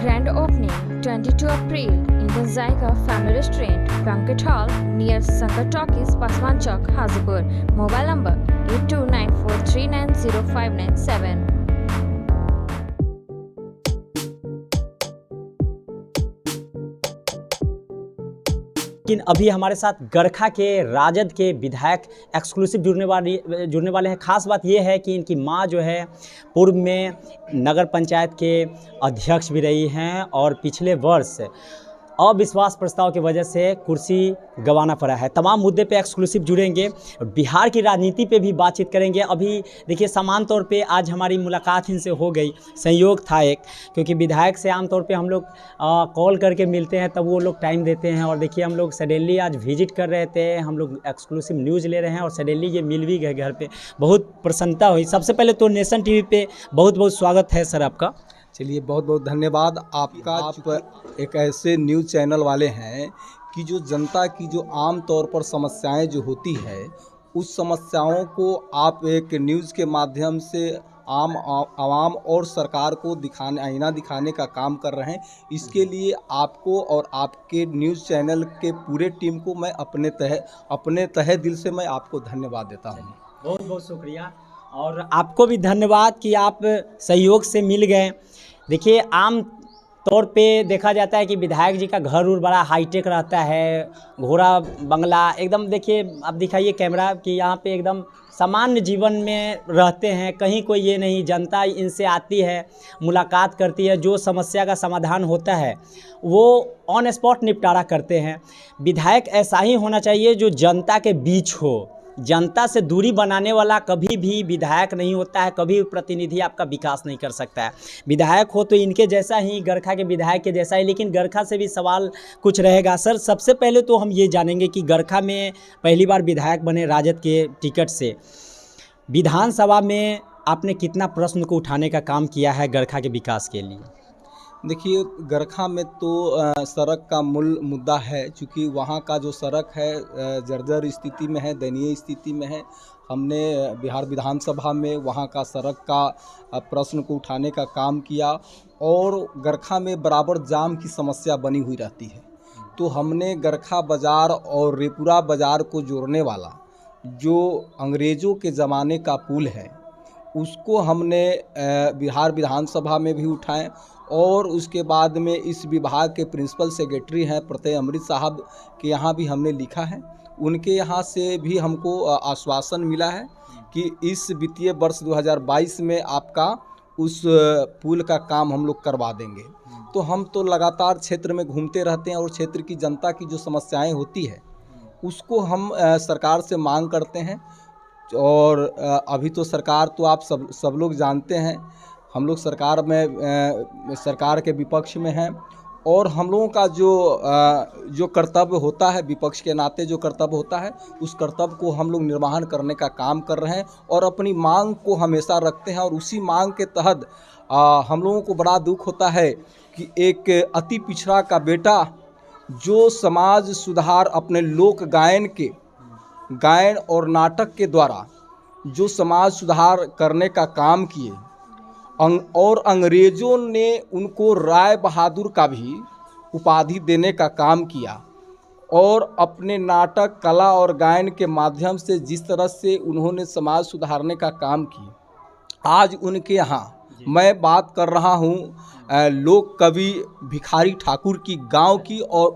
Grand opening 22 April in the Zyga Family Restaurant, Banquet Hall near Sankar Talkies, Paswan Chowk, Hazipur. Mobile number 8294390597. लेकिन अभी हमारे साथ गरखा के राजद के विधायक एक्सक्लूसिव जुड़ने वाले हैं। खास बात ये है कि इनकी मां जो है पूर्व में नगर पंचायत के अध्यक्ष भी रही हैं और पिछले वर्ष अविश्वास प्रस्ताव की वजह से कुर्सी गंवाना पड़ा है। तमाम मुद्दे पे एक्सक्लूसिव जुड़ेंगे, बिहार की राजनीति पे भी बातचीत करेंगे। अभी देखिए समान तौर पे आज हमारी मुलाकात इनसे हो गई, संयोग था एक, क्योंकि विधायक से आमतौर पे हम लोग कॉल करके मिलते हैं तब वो लोग टाइम देते हैं। और देखिए हम लोग सडनली आज विजिट कर रहे थे, हम लोग एक्सक्लूसिव न्यूज़ ले रहे हैं और सडनली ये मिल भी गए घर पर। बहुत प्रसन्नता हुई। सबसे पहले तो नेशन टीवी पे बहुत बहुत स्वागत है सर आपका। चलिए बहुत बहुत धन्यवाद आपका। आप एक ऐसे न्यूज़ चैनल वाले हैं कि जो जनता की जो आम तौर पर समस्याएं जो होती है उस समस्याओं को आप एक न्यूज़ के माध्यम से आवाम और सरकार को आईना दिखाने का काम कर रहे हैं। इसके लिए आपको और आपके न्यूज़ चैनल के पूरे टीम को मैं अपने तहे दिल से मैं आपको धन्यवाद देता हूँ। बहुत बहुत शुक्रिया और आपको भी धन्यवाद कि आप सहयोग से मिल गए। देखिए आम तौर पे देखा जाता है कि विधायक जी का घर उर बड़ा हाईटेक रहता है, घोड़ा बंगला एकदम। देखिए आप दिखाइए कैमरा कि यहाँ पे एकदम सामान्य जीवन में रहते हैं, कहीं कोई ये नहीं। जनता इनसे आती है, मुलाकात करती है, जो समस्या का समाधान होता है वो ऑन स्पॉट निपटारा करते हैं। विधायक ऐसा ही होना चाहिए जो जनता के बीच हो। जनता से दूरी बनाने वाला कभी भी विधायक नहीं होता है, कभी प्रतिनिधि आपका विकास नहीं कर सकता है। विधायक हो तो इनके जैसा ही, गरखा के विधायक के जैसा ही। लेकिन गरखा से भी सवाल कुछ रहेगा। सर सबसे पहले तो हम ये जानेंगे कि गरखा में पहली बार विधायक बने राजद के टिकट से, विधानसभा में आपने कितना प्रश्न को उठाने का काम किया है गरखा के विकास के लिए? देखिए गरखा में तो सड़क का मूल मुद्दा है, क्योंकि वहाँ का जो सड़क है जर्जर स्थिति में है, दयनीय स्थिति में है। हमने बिहार विधानसभा में वहाँ का सड़क का प्रश्न को उठाने का काम किया और गरखा में बराबर जाम की समस्या बनी हुई रहती है। तो हमने गरखा बाज़ार और रेपुरा बाज़ार को जोड़ने वाला जो अंग्रेज़ों के ज़माने का पुल है उसको हमने बिहार विधानसभा में भी उठाएं और उसके बाद में इस विभाग के प्रिंसिपल सेक्रेटरी हैं प्रत्यय अमृत साहब के यहाँ भी हमने लिखा है। उनके यहाँ से भी हमको आश्वासन मिला है कि इस वित्तीय वर्ष 2022 में आपका उस पुल का काम हम लोग करवा देंगे। तो हम तो लगातार क्षेत्र में घूमते रहते हैं और क्षेत्र की जनता की जो समस्याएं होती है उसको हम सरकार से मांग करते हैं। और अभी तो सरकार तो आप सब लोग जानते हैं, हम लोग सरकार के विपक्ष में हैं और हम लोगों का जो कर्तव्य होता है, विपक्ष के नाते जो कर्तव्य होता है उस कर्तव्य को हम लोग निर्वहन करने का काम कर रहे हैं और अपनी मांग को हमेशा रखते हैं। और उसी मांग के तहत हम लोगों को बड़ा दुख होता है कि एक अति पिछड़ा का बेटा जो समाज सुधार अपने लोक गायन और नाटक के द्वारा जो समाज सुधार करने का काम किए और अंग्रेज़ों ने उनको राय बहादुर का भी उपाधि देने का काम किया और अपने नाटक कला और गायन के माध्यम से जिस तरह से उन्होंने समाज सुधारने का काम किया, आज उनके यहाँ मैं बात कर रहा हूँ लोक कवि भिखारी ठाकुर की गांव की और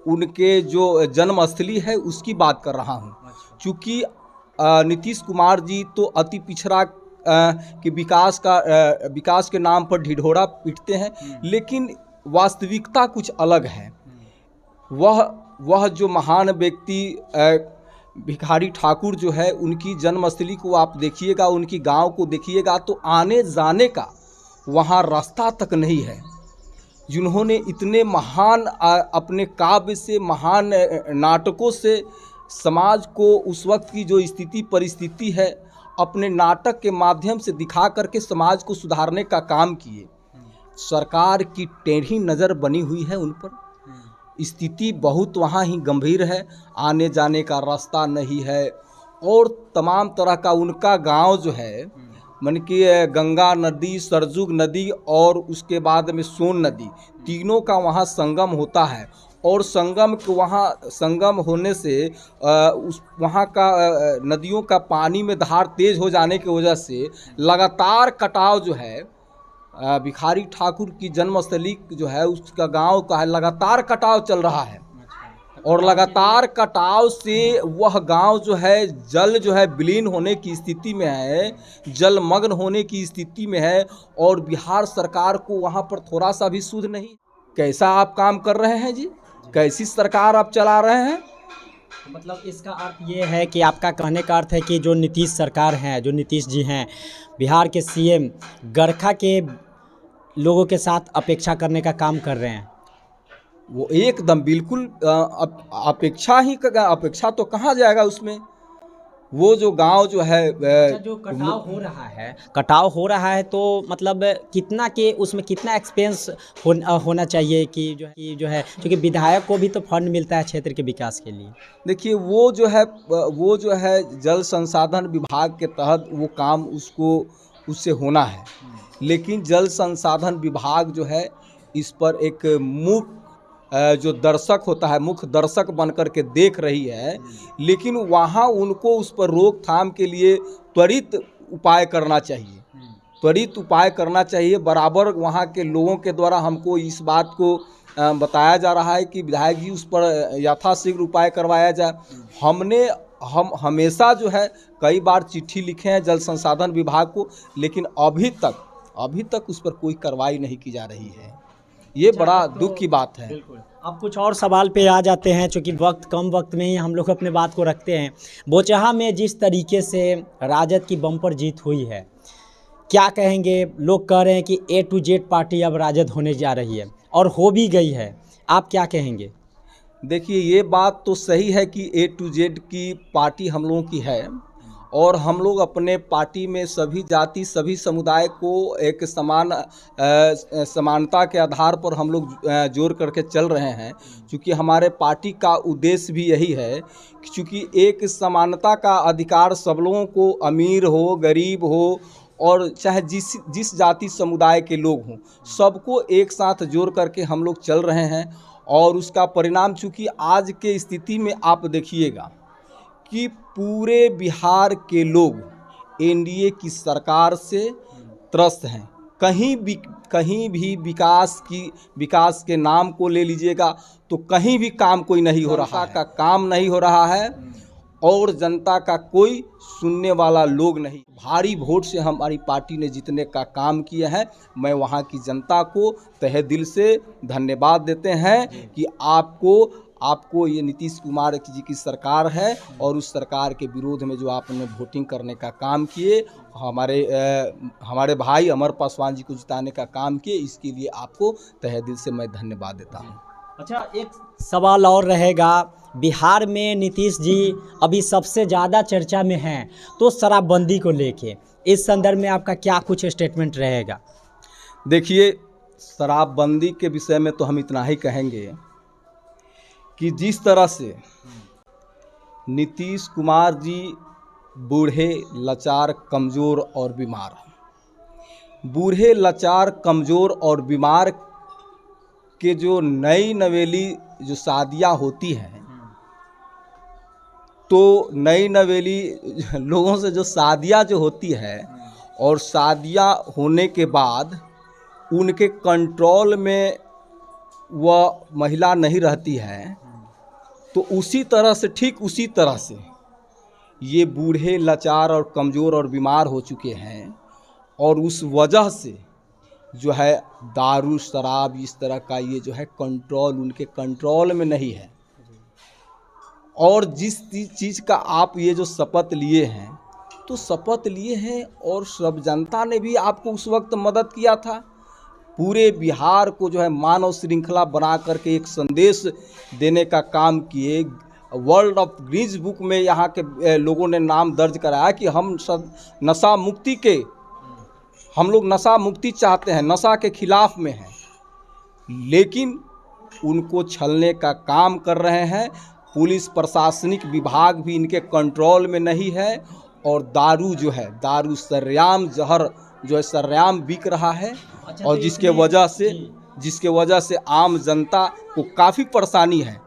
उनके जो जन्मस्थली है उसकी बात कर रहा हूँ। चूँकि नीतीश कुमार जी तो अति पिछड़ा कि विकास के नाम पर ढिढोरा पीटते हैं, लेकिन वास्तविकता कुछ अलग है। वह जो महान व्यक्ति भिखारी ठाकुर जो है उनकी जन्मस्थली को आप देखिएगा, उनकी गांव को देखिएगा तो आने जाने का वहाँ रास्ता तक नहीं है। जिन्होंने इतने महान अपने काव्य से, महान नाटकों से समाज को उस वक्त की जो स्थिति परिस्थिति है अपने नाटक के माध्यम से दिखा करके समाज को सुधारने का काम किए। सरकार की टेढ़ी नज़र बनी हुई है उन पर। स्थिति बहुत वहाँ ही गंभीर है, आने जाने का रास्ता नहीं है और तमाम तरह का उनका गांव जो है मन कि गंगा नदी, सरजुग नदी और उसके बाद में सोन नदी, तीनों का वहाँ संगम होता है। और संगम होने से उस वहाँ का नदियों का पानी में धार तेज हो जाने की वजह से लगातार कटाव जो है भिखारी ठाकुर की जन्मस्थली जो है उसका गांव का है, लगातार कटाव चल रहा है। और लगातार कटाव से वह गांव जो है जल जो है विलीन होने की स्थिति में है, जलमग्न होने की स्थिति में है। और बिहार सरकार को वहां पर थोड़ा सा भी सुध नहीं। कैसा आप काम कर रहे हैं जी, कैसी सरकार आप चला रहे हैं। मतलब इसका अर्थ ये है कि आपका कहने का अर्थ है कि जो नीतीश सरकार है, जो नीतीश जी हैं, बिहार के सीएम, गरखा के लोगों के साथ अपेक्षा करने का काम कर रहे हैं। वो एकदम बिल्कुल अपेक्षा तो कहाँ जाएगा उसमें। वो जो गांव जो है जो कटाव हो रहा है तो मतलब कितना के उसमें कितना एक्सपेंस होना चाहिए कि जो है क्योंकि विधायक को भी तो फंड मिलता है क्षेत्र के विकास के लिए। देखिए वो जो है जल संसाधन विभाग के तहत वो काम उससे होना है। लेकिन जल संसाधन विभाग जो है इस पर एक जो दर्शक होता है, मुख्य दर्शक बनकर के देख रही है। लेकिन वहाँ उनको उस पर रोकथाम के लिए त्वरित उपाय करना चाहिए। बराबर वहाँ के लोगों के द्वारा हमको इस बात को बताया जा रहा है कि विधायक जी उस पर यथाशीघ्र उपाय करवाया जाए। हम हमेशा जो है कई बार चिट्ठी लिखे हैं जल संसाधन विभाग को, लेकिन अभी तक उस पर कोई कार्रवाई नहीं की जा रही है। ये बड़ा दुख की बात है। अब कुछ और सवाल पे आ जाते हैं, चूँकि कम वक्त में ही हम लोग अपने बात को रखते हैं। बोचहा में जिस तरीके से राजद की बम्पर जीत हुई है, क्या कहेंगे? लोग कह रहे हैं कि A to Z पार्टी अब राजद होने जा रही है और हो भी गई है, आप क्या कहेंगे? देखिए ये बात तो सही है कि A to Z की पार्टी हम लोगों की है और हम लोग अपने पार्टी में सभी जाति सभी समुदाय को एक समानता के आधार पर हम लोग जोड़ करके चल रहे हैं। क्योंकि हमारे पार्टी का उद्देश्य भी यही है कि चूँकि एक समानता का अधिकार सब लोगों को, अमीर हो गरीब हो और चाहे जिस जाति समुदाय के लोग हों, सबको एक साथ जोड़ करके हम लोग चल रहे हैं। और उसका परिणाम चूँकि आज के स्थिति में आप देखिएगा कि पूरे बिहार के लोग एनडीए की सरकार से त्रस्त हैं। कहीं भी विकास के नाम को ले लीजिएगा तो कहीं भी काम कोई नहीं हो रहा है, काम नहीं हो रहा है और जनता का कोई सुनने वाला लोग नहीं। भारी वोट से हमारी पार्टी ने जीतने का काम किया है। मैं वहाँ की जनता को तहे दिल से धन्यवाद देते हैं कि आपको ये नीतीश कुमार जी की सरकार है और उस सरकार के विरोध में जो आपने वोटिंग करने का काम किए, हमारे भाई अमर पासवान जी को जिताने का काम किए, इसके लिए आपको तहे दिल से मैं धन्यवाद देता हूँ। अच्छा, एक सवाल और रहेगा। बिहार में नीतीश जी अभी सबसे ज़्यादा चर्चा में हैं, तो शराबबंदी को लेके इस संदर्भ में आपका क्या कुछ स्टेटमेंट रहेगा? देखिए, शराबबंदी के विषय में तो हम इतना ही कहेंगे कि जिस तरह से नीतीश कुमार जी बूढ़े लाचार कमज़ोर और बीमार के जो नई नवेली जो शादियां होती हैं, तो नई नवेली लोगों से जो शादियां जो होती है और शादियां होने के बाद उनके कंट्रोल में वह महिला नहीं रहती है, तो ठीक उसी तरह से ये बूढ़े लाचार और कमज़ोर और बीमार हो चुके हैं। और उस वजह से जो है दारू शराब इस तरह का ये जो है उनके कंट्रोल में नहीं है। और जिस चीज़ का आप ये जो शपथ लिए हैं, तो शपथ लिए हैं और सब जनता ने भी आपको उस वक्त मदद किया था। पूरे बिहार को जो है मानव श्रृंखला बना करके एक संदेश देने का काम किए। वर्ल्ड ऑफ गिनीज बुक में यहाँ के लोगों ने नाम दर्ज कराया कि हम लोग नशा मुक्ति चाहते हैं, नशा के खिलाफ में हैं, लेकिन उनको छलने का काम कर रहे हैं। पुलिस प्रशासनिक विभाग भी इनके कंट्रोल में नहीं है और दारू जो है, दारू सरेआम जहर जो है सरेआम बिक रहा है। अच्छा, और तो जिसके इसमें- जिसके वजह से आम जनता को काफ़ी परेशानी है।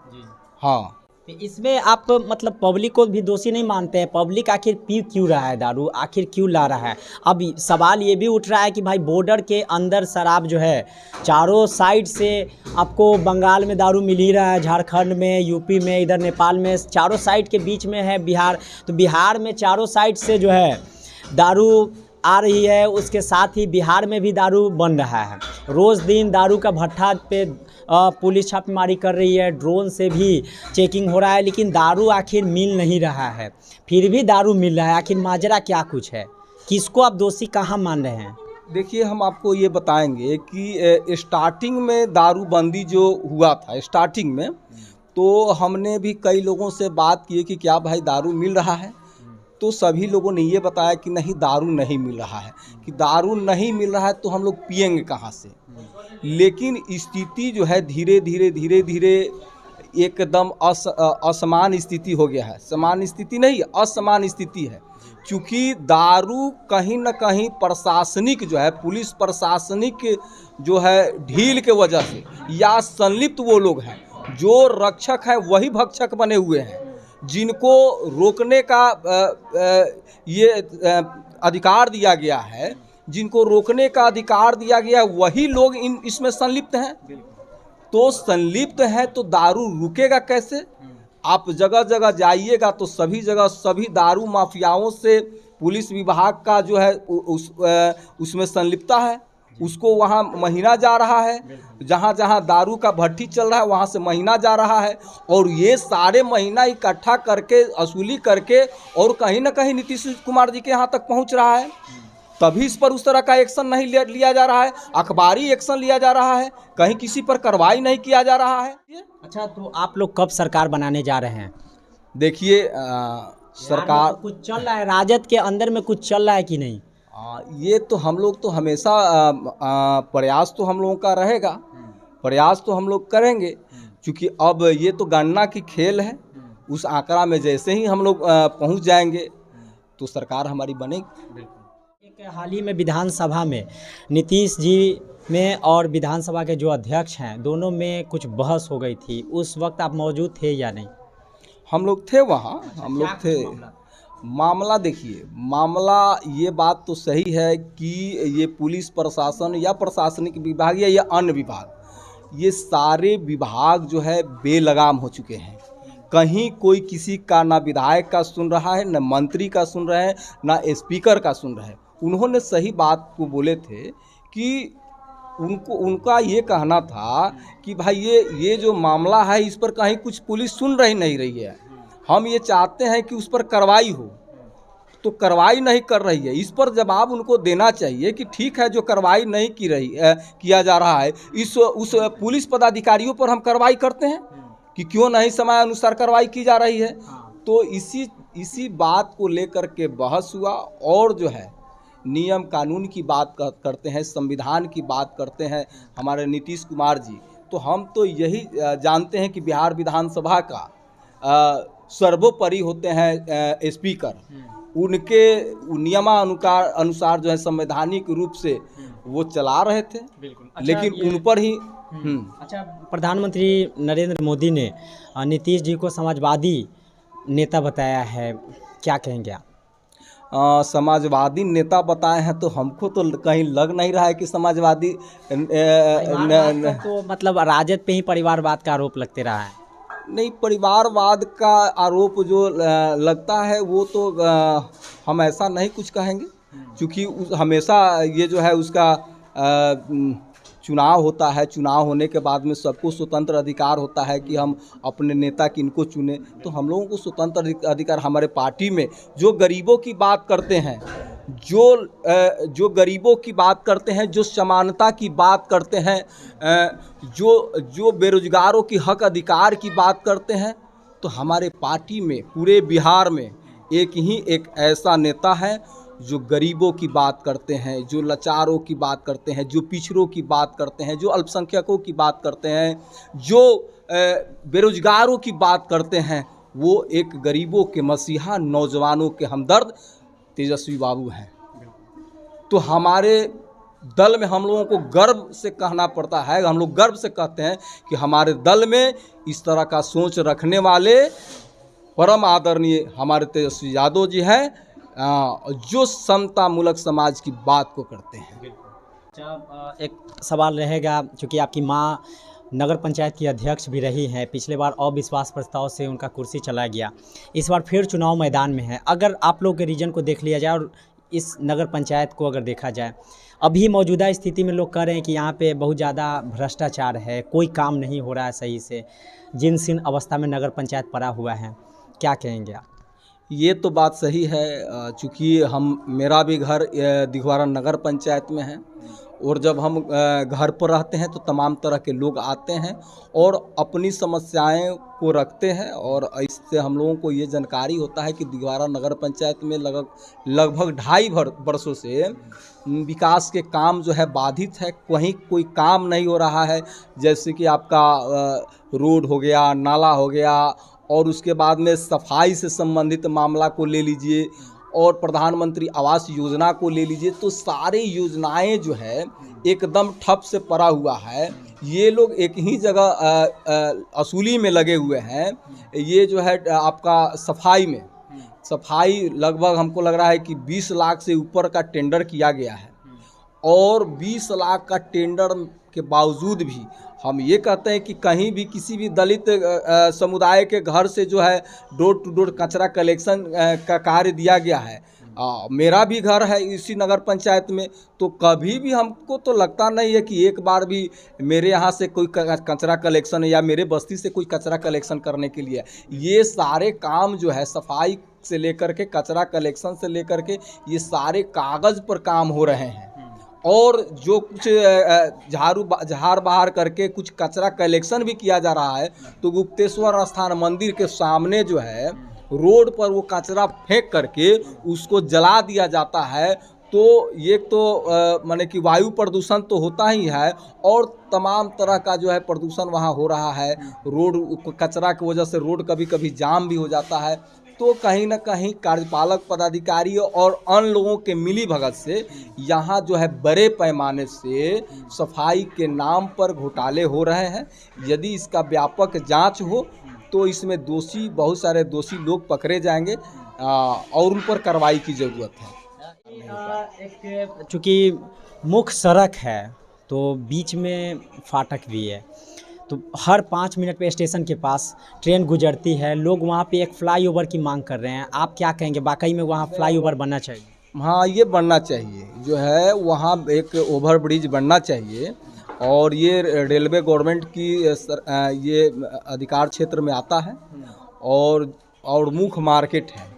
हाँ, तो इसमें आप मतलब पब्लिक को भी दोषी नहीं मानते हैं? पब्लिक आखिर पी क्यों रहा है दारू, आखिर क्यों ला रहा है? अब सवाल ये भी उठ रहा है कि भाई बॉर्डर के अंदर शराब जो है चारों साइड से आपको बंगाल में दारू मिल ही रहा है, झारखंड में, यूपी में, इधर नेपाल में, चारों साइड के बीच में है बिहार। तो बिहार में चारों साइड से जो है दारू आ रही है, उसके साथ ही बिहार में भी दारू बन रहा है। रोज़ दिन दारू का भट्ठा पे पुलिस छापेमारी कर रही है, ड्रोन से भी चेकिंग हो रहा है, लेकिन दारू आखिर मिल नहीं रहा है। फिर भी दारू मिल रहा है, आखिर माजरा क्या कुछ है? किसको आप दोषी कहाँ मान रहे हैं? देखिए हम आपको ये बताएंगे कि स्टार्टिंग में दारूबंदी जो हुआ था स्टार्टिंग में, तो हमने भी कई लोगों से बात की कि क्या भाई दारू मिल रहा है, तो सभी लोगों ने ये बताया कि नहीं दारू नहीं मिल रहा है, कि दारू नहीं मिल रहा है तो हम लोग पिएंगे कहाँ से। लेकिन स्थिति जो है धीरे धीरे एकदम असमान स्थिति हो गया है। समान स्थिति नहीं, असमान स्थिति है। चूँकि दारू कहीं न कहीं प्रशासनिक जो है, पुलिस प्रशासनिक जो है ढील के वजह से या संलिप्त वो लोग हैं, जो रक्षक है वही भक्षक बने हुए हैं। जिनको रोकने का ये अधिकार दिया गया है, जिनको रोकने का अधिकार दिया गया है, वही लोग इसमें संलिप्त हैं। तो संलिप्त है तो दारू रुकेगा कैसे? आप जगह जगह जाइएगा तो सभी जगह सभी दारू माफियाओं से पुलिस विभाग का जो है उसमें संलिप्तता है। उसको वहाँ महीना जा रहा है, जहाँ जहाँ दारू का भट्टी चल रहा है वहाँ से महीना जा रहा है, और ये सारे महीना इकट्ठा करके वसूली करके और कहीं ना कहीं नीतीश कुमार जी के यहाँ तक पहुँच रहा है। तभी इस पर उस तरह का एक्शन नहीं लिया जा रहा है, अखबारी एक्शन लिया जा रहा है, कहीं किसी पर कार्रवाई नहीं किया जा रहा है। अच्छा, तो आप लोग कब सरकार बनाने जा रहे हैं? देखिए सरकार तो कुछ चल रहा है, राजद के अंदर में कुछ चल रहा है कि नहीं? ये तो हम लोग तो हमेशा प्रयास तो हम लोगों का रहेगा, प्रयास तो हम लोग करेंगे, क्योंकि अब ये तो गणना की खेल है। उस आंकड़ा में जैसे ही हम लोग पहुंच जाएंगे तो सरकार हमारी बनेगी। एक हाल ही में विधानसभा में नीतीश जी में और विधानसभा के जो अध्यक्ष हैं दोनों में कुछ बहस हो गई थी, उस वक्त आप मौजूद थे या नहीं? हम लोग थे वहाँ, हम लोग थे। मामला देखिए, मामला ये बात तो सही है कि ये पुलिस प्रशासन या प्रशासनिक विभाग या ये अन्य विभाग, ये सारे विभाग जो है बेलगाम हो चुके हैं। कहीं कोई किसी का ना विधायक का सुन रहा है, न मंत्री का सुन रहे हैं, ना स्पीकर का सुन रहे हैं। उन्होंने सही बात को बोले थे कि उनका ये कहना था कि भाई ये जो मामला है इस पर कहीं कुछ पुलिस सुन नहीं रही है। हम ये चाहते हैं कि उस पर कार्रवाई हो, तो कार्रवाई नहीं कर रही है। इस पर जवाब उनको देना चाहिए कि ठीक है, जो कार्रवाई नहीं किया जा रहा है उस पुलिस पदाधिकारियों पर हम कार्रवाई करते हैं कि क्यों नहीं समय अनुसार कार्रवाई की जा रही है। तो इसी बात को लेकर के बहस हुआ, और जो है नियम कानून की बात करते हैं, संविधान की बात करते हैं हमारे नीतीश कुमार जी। तो हम तो यही जानते हैं कि बिहार विधानसभा का सर्वोपरि होते हैं स्पीकर। उनके नियमानुसार जो है संवैधानिक रूप से वो चला रहे थे। अच्छा, लेकिन उन पर ही अच्छा, प्रधानमंत्री नरेंद्र मोदी ने नीतीश जी को समाजवादी नेता बताया है, क्या कहेंगे आप? समाजवादी नेता बताए हैं तो हमको तो कहीं लग नहीं रहा है कि समाजवादी तो मतलब राजद पे ही परिवारवाद का आरोप लगते रहा है। नहीं, परिवारवाद का आरोप जो लगता है वो तो हम ऐसा नहीं कुछ कहेंगे, क्योंकि हमेशा ये जो है उसका चुनाव होता है। चुनाव होने के बाद में सबको स्वतंत्र अधिकार होता है कि हम अपने नेता किनको चुने। तो हम लोगों को स्वतंत्र अधिकार, हमारे पार्टी में जो गरीबों की बात करते हैं, जो गरीबों की बात करते हैं, जो समानता की बात करते हैं, जो बेरोजगारों की हक अधिकार की बात करते हैं, तो हमारे पार्टी में पूरे बिहार में एक ऐसा नेता है जो गरीबों की बात करते हैं, जो लाचारों की बात करते हैं, जो पिछड़ों की बात करते हैं, जो अल्पसंख्यकों की बात करते हैं, जो बेरोजगारों की बात करते हैं। वो एक गरीबों के मसीहा, नौजवानों के हमदर्द तेजस्वी बाबू हैं। तो हमारे दल में हम लोगों को गर्व से कहना पड़ता है, हम लोग गर्व से कहते हैं कि हमारे दल में इस तरह का सोच रखने वाले परम आदरणीय हमारे तेजस्वी यादव जी हैं, जो समतामूलक समाज की बात को करते हैं। अच्छा, एक सवाल रहेगा, क्योंकि आपकी माँ नगर पंचायत की अध्यक्ष भी रही हैं, पिछले बार अविश्वास प्रस्ताव से उनका कुर्सी चला गया, इस बार फिर चुनाव मैदान में है। अगर आप लोग के रीजन को देख लिया जाए और इस नगर पंचायत को अगर देखा जाए, अभी मौजूदा स्थिति में लोग कह रहे हैं कि यहाँ पे बहुत ज़्यादा भ्रष्टाचार है, कोई काम नहीं हो रहा है सही से, जीर्ण अवस्था में नगर पंचायत पड़ा हुआ है, क्या कहेंगे आप? ये तो बात सही है, चूँकि मेरा भी घर दिघवारा नगर पंचायत में है, और जब हम घर पर रहते हैं तो तमाम तरह के लोग आते हैं और अपनी समस्याएं को रखते हैं, और इससे हम लोगों को ये जानकारी होता है कि दिघवारा नगर पंचायत में लगभग 2.5 वर्षों से विकास के काम जो है बाधित है। कहीं कोई काम नहीं हो रहा है, जैसे कि आपका रोड हो गया, नाला हो गया, और उसके बाद में सफाई से संबंधित मामला को ले लीजिए, और प्रधानमंत्री आवास योजना को ले लीजिए, तो सारी योजनाएं जो है एकदम ठप से पड़ा हुआ है। ये लोग एक ही जगह असूली में लगे हुए हैं। ये जो है आपका सफाई लगभग हमको लग रहा है कि 20 लाख से ऊपर का टेंडर किया गया है, और 20 लाख का टेंडर के बावजूद भी हम ये कहते हैं कि कहीं भी किसी भी दलित समुदाय के घर से जो है डोर टू डोर कचरा कलेक्शन का कार्य दिया गया है। मेरा भी घर है इसी नगर पंचायत में, तो कभी भी हमको तो लगता नहीं है कि एक बार भी मेरे यहाँ से कोई कचरा कलेक्शन या मेरे बस्ती से कोई कचरा कलेक्शन करने के लिए। ये सारे काम जो है सफाई से लेकर के कचरा कलेक्शन से लेकर के ये सारे कागज़ पर काम हो रहे हैं, और जो कुछ झाड़ बहार करके कुछ कचरा कलेक्शन भी किया जा रहा है, तो गुप्तेश्वर स्थान मंदिर के सामने जो है रोड पर वो कचरा फेंक करके उसको जला दिया जाता है। तो ये तो माने कि वायु प्रदूषण तो होता ही है, और तमाम तरह का जो है प्रदूषण वहाँ हो रहा है। रोड कचरा की वजह से रोड कभी कभी जाम भी हो जाता है। तो कहीं ना कहीं कार्यपालक पदाधिकारी और अन्य लोगों के मिली भगत से यहाँ जो है बड़े पैमाने से सफाई के नाम पर घोटाले हो रहे हैं। यदि इसका व्यापक जांच हो तो इसमें बहुत सारे दोषी लोग पकड़े जाएंगे, और उन पर कार्रवाई की ज़रूरत है। चूँकि मुख्य सड़क है तो बीच में फाटक भी है, तो हर 5 मिनट पे स्टेशन के पास ट्रेन गुजरती है, लोग वहाँ पे एक फ्लाईओवर की मांग कर रहे हैं। आप क्या कहेंगे, वाकई में वहाँ फ्लाईओवर बनना चाहिए? हाँ, ये बनना चाहिए, जो है वहाँ एक ओवर ब्रिज बनना चाहिए, और ये रेलवे गवर्नमेंट की ये अधिकार क्षेत्र में आता है, और मुख्य मार्केट है।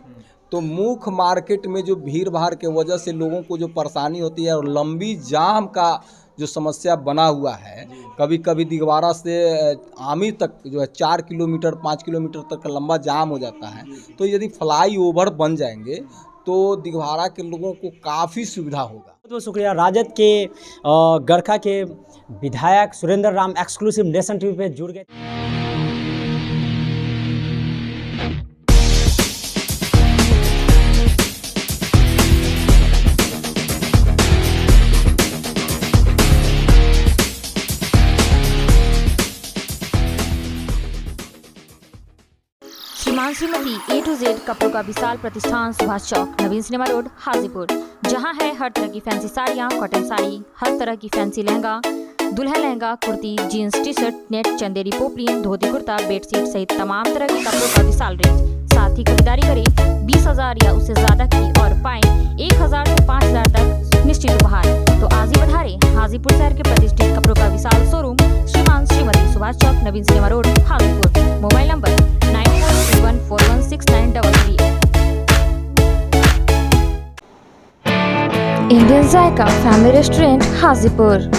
तो मुख्य मार्केट में जो भीड़ भाड़ के वजह से लोगों को जो परेशानी होती है, और लंबी जाम का जो समस्या बना हुआ है, कभी कभी दिघवारा से आमी तक जो है 4 किलोमीटर 5 किलोमीटर तक का लंबा जाम हो जाता है। तो यदि फ्लाई ओवर बन जाएंगे तो दिघवारा के लोगों को काफ़ी सुविधा होगा। बहुत शुक्रिया। राजद के गरखा के विधायक Surendra Ram exclusive nation TV पे जुड़ गए। श्रीमान श्रीमती A to Z कपड़ों का विशाल प्रतिष्ठान सुभाष चौक, नवीन सिनेमा रोड, हाजीपुर, जहां है हर तरह की फैंसी साड़ियां, कॉटन साड़ी, हर तरह की फैंसी लहंगा, दुल्हन lehenga, kurti, jeans, T shirt, net, Chanderi, poplin, dhoti kurta, bedsheet सहित तमाम तरह के कपड़ों का विशाल रेंज। साथ ही खरीदारी करें 20,000 या उससे ज्यादा की और पाएं 1,000 से 5,000 तक निश्चित उपहार। तो आज ही पधारें हाजीपुर शहर के प्रतिष्ठित कपड़ों का विशाल शोरूम श्रीमान श्रीमती Subhash Chowk, Naveen cinema road, Hajipur. Mobile number 9431416933। Indian Zaika family restaurant, Hajipur.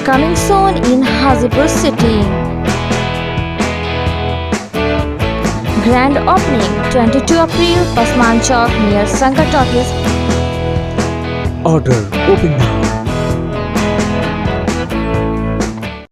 Coming soon in Hajipur city. Grand opening 22 April, Pasman Chowk near Sankar Talkies. Order open now.